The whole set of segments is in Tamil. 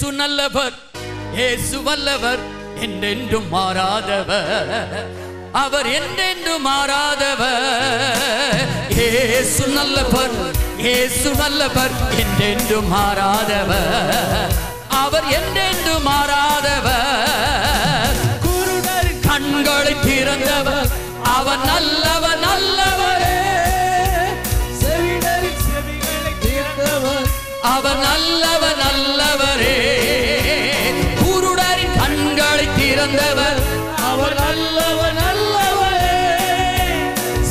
இயேசு நல்லவர், இயேசு வல்லவர், என்றென்றும் மாறாதவர், அவர் என்றென்றும் மாறாதவர். இயேசு நல்லவர், இயேசு நல்லவர், என்றென்றும் மாறாதவர், அவர் என்றென்றும் மாறாதவர். குருடர் கண்களை திறந்தவர், அவர் நல்லவர் நல்லவரே. செவிடரின் செவிகளை திறந்தவர், அவர் நல்லவர் நல்லவரே. குருடரின் கண்களை திறந்தவர், அவர் நல்லவர் நல்லவரே.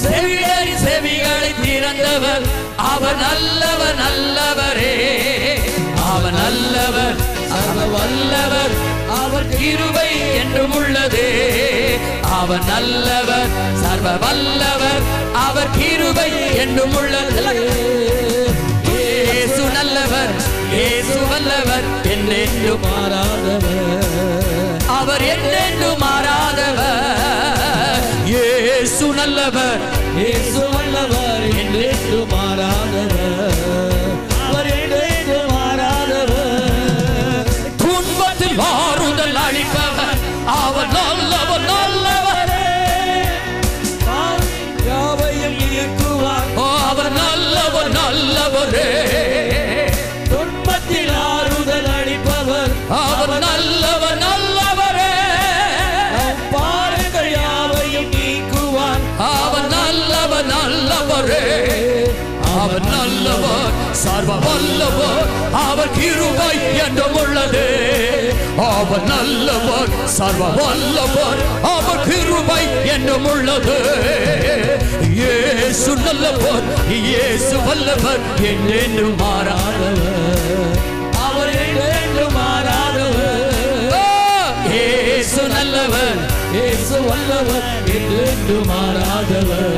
செவிடரின் செவிகளை திறந்தவர், அவர் நல்லவர் நல்லவரே. அவர் நல்லவர், அவர் வல்லவர், அவர் கிருபை என்றும் உள்ளதே. அவர் நல்லவர், சர்வ வல்லவர், அவர் கிருபை என்றும் உள்ளது. இயேசு நல்லவர், இயேசு வல்லவர், என்றென்றும் மாறாதவர், அவர் என்றென்றும் மாறாதவர். இயேசு நல்லவர், இயேசு வல்லவர், என்றென்றும் மாறாதவர், அவர் என்றென்றும் மாறாதவர். துன்பத்தில் ஆறுதல் அளிப்பவர், அவர் நல்லவர் நல்லவரே. யாவையும் இயக்குவார், அவர் நல்லவர் நல்லவரே. துன்பத்தில் ஆறுதல் அளிப்பவர், அவர் நல்லவர் நல்லவரே. பாருங்கள் யாவையும் நீக்குவார், அவர் நல்லவர் நல்லவரே. அவர் நல்லவர், சர்வ வல்லவர், அவர் கிருபை என்றும் உள்ளது. அவர் நல்லவர், சர்வ வல்லவர், அவர் கிருபை என்றும் உள்ளது. இயேசு நல்லவர், இயேசு வல்லவர், என்றென்றும் மாறாதவர், அவர் என்றென்றும் மாறாதவர். இயேசு நல்லவர், இயேசு வல்லவர், என்றென்றும் மாறாதவர்.